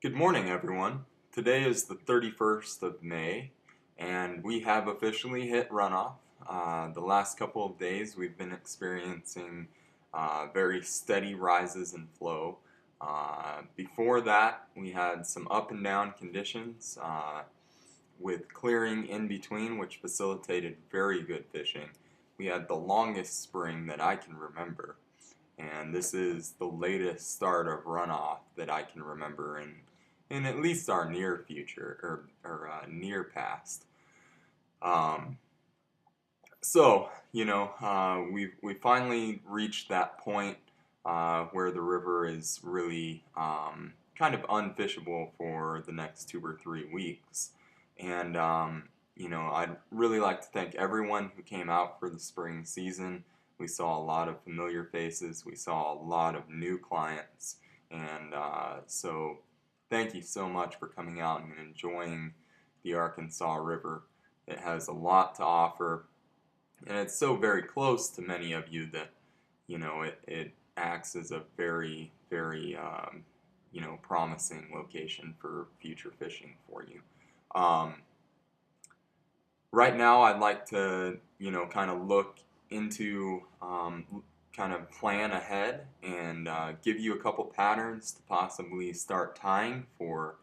Good morning, everyone. Today is the 31st of May, and we have officially hit runoff. The last couple of days, we've been experiencing very steady rises in flow. Before that, we had some up and down conditions with clearing in between, which facilitated very good fishing. We had the longest spring that I can remember, and this is the latest start of runoff that I can remember in at least our near future or near past. Um, we finally reached that point where the river is really kind of unfishable for the next 2 or 3 weeks. And I'd really like to thank everyone who came out for the spring season. We saw a lot of familiar faces. We saw a lot of new clients, and so thank you so much for coming out and enjoying the Arkansas River. It has a lot to offer, and it's so very close to many of you that it acts as a very, very promising location for future fishing for you. Right now, I'd like to kind of look into kind of plan ahead and give you a couple patterns to possibly start tying for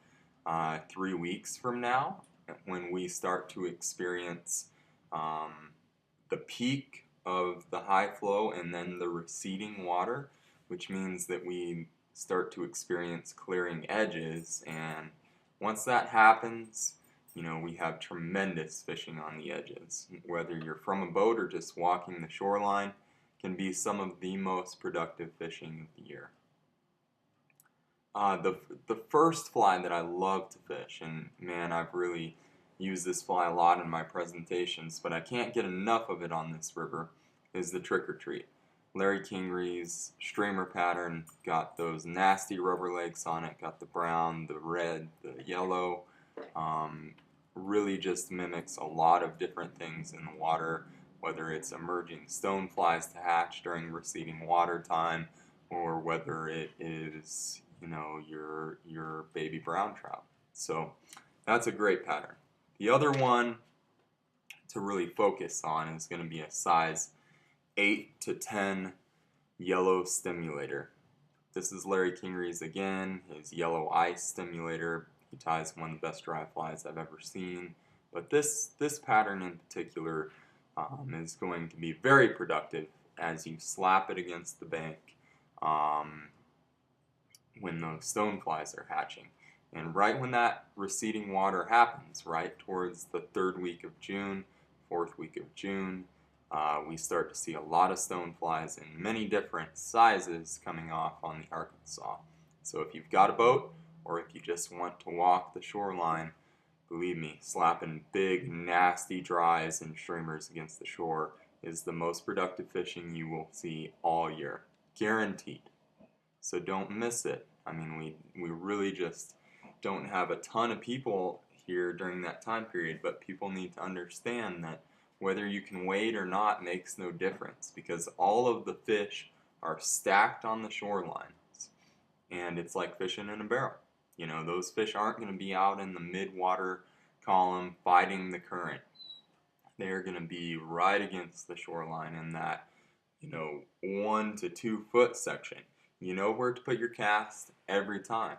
3 weeks from now when we start to experience the peak of the high flow and then the receding water, which means that we start to experience clearing edges. And once that happens, we have tremendous fishing on the edges. Whether you're from a boat or just walking the shoreline, can be some of the most productive fishing of the year. The first fly that I love to fish, and man, I've really used this fly a lot in my presentations, but I can't get enough of it on this river, is the trick or treat. Larry Kingery's streamer pattern got those nasty rubber legs on it, got the brown, the red, the yellow. Really just mimics a lot of different things in the water, whether it's emerging stoneflies to hatch during receding water time, or whether it is your baby brown trout. So that's a great pattern. The other one to really focus on is going to be a size 8 to 10 yellow stimulator. This is Larry Kingery's again, his yellow ice stimulator. He ties one of the best dry flies I've ever seen. But this pattern in particular is going to be very productive as you slap it against the bank when those stoneflies are hatching. And right when that receding water happens, right towards the 3rd week of June, 4th week of June, we start to see a lot of stoneflies in many different sizes coming off on the Arkansas. So if you've got a boat, or if you just want to walk the shoreline, believe me, slapping big, nasty dries and streamers against the shore is the most productive fishing you will see all year. Guaranteed. So don't miss it. I mean, we really just don't have a ton of people here during that time period, but people need to understand that whether you can wade or not makes no difference, because all of the fish are stacked on the shorelines, and it's like fishing in a barrel. Those fish aren't going to be out in the mid-water column fighting the current. They're going to be right against the shoreline in that 1 to 2 foot section. You know where to put your cast every time.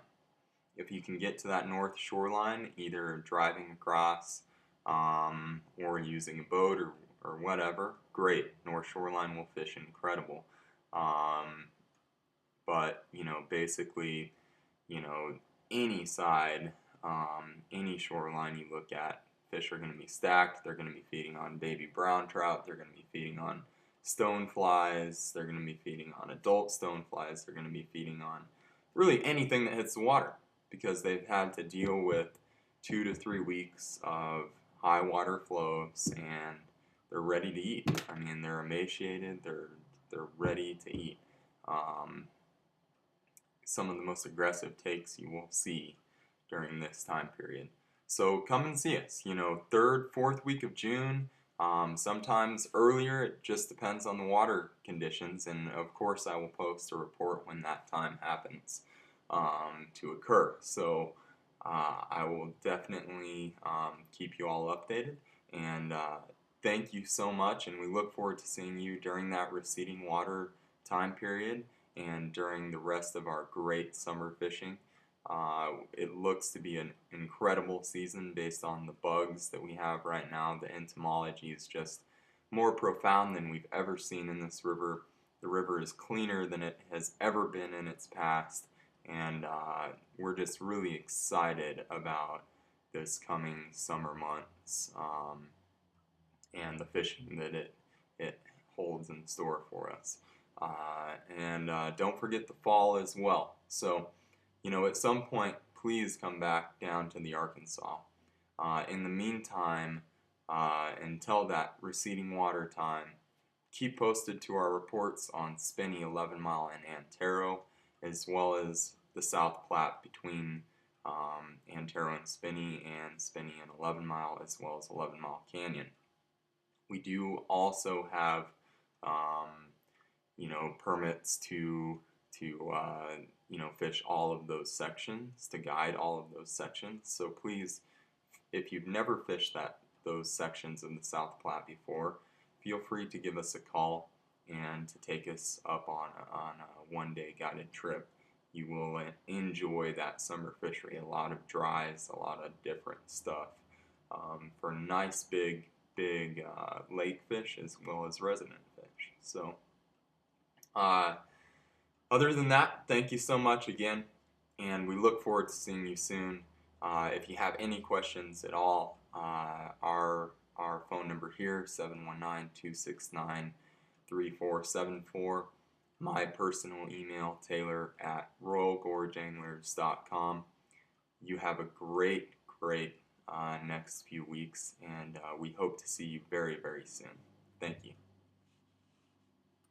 If you can get to that north shoreline, either driving across or using a boat or whatever, great. North shoreline will fish incredible. But basically, any side, any shoreline you look at, fish are going to be stacked. They're going to be feeding on baby brown trout. They're going to be feeding on stoneflies. They're going to be feeding on adult stoneflies. They're going to be feeding on really anything that hits the water, because they've had to deal with 2 to 3 weeks of high water flows, and they're ready to eat. I mean, they're emaciated. They're ready to eat. Some of the most aggressive takes you will see during this time period. So come and see us. 3rd, 4th week of June. Sometimes earlier. It just depends on the water conditions, and of course I will post a report when that time happens. to occur. So I will definitely keep you all updated, and thank you so much, and we look forward to seeing you during that receding water time period and during the rest of our great summer fishing. It looks to be an incredible season based on the bugs that we have right now. The entomology is just more profound than we've ever seen in this river. The river is cleaner than it has ever been in its past, and we're just really excited about this coming summer months and the fishing that it holds in store for us. And don't forget the fall as well. So, at some point, please come back down to the Arkansas. In the meantime, until that receding water time, keep posted to our reports on Spinney 11 Mile and Antero, as well as the South Platte between Antero and Spinney and 11 Mile, as well as 11 Mile Canyon. We do also have, permits to fish all of those sections, to guide all of those sections. So please, if you've never fished those sections in the South Platte before, feel free to give us a call and to take us up on a one-day guided trip. You will enjoy that summer fishery. A lot of dries, a lot of different stuff for nice big lake fish as well as resident fish. So other than that, thank you so much again, and we look forward to seeing you soon. If you have any questions at all, our phone number here, 719-269-3474. My personal email, taylor@royalgorgeanglers.com. You have a great next few weeks, and we hope to see you very, very soon. Thank you.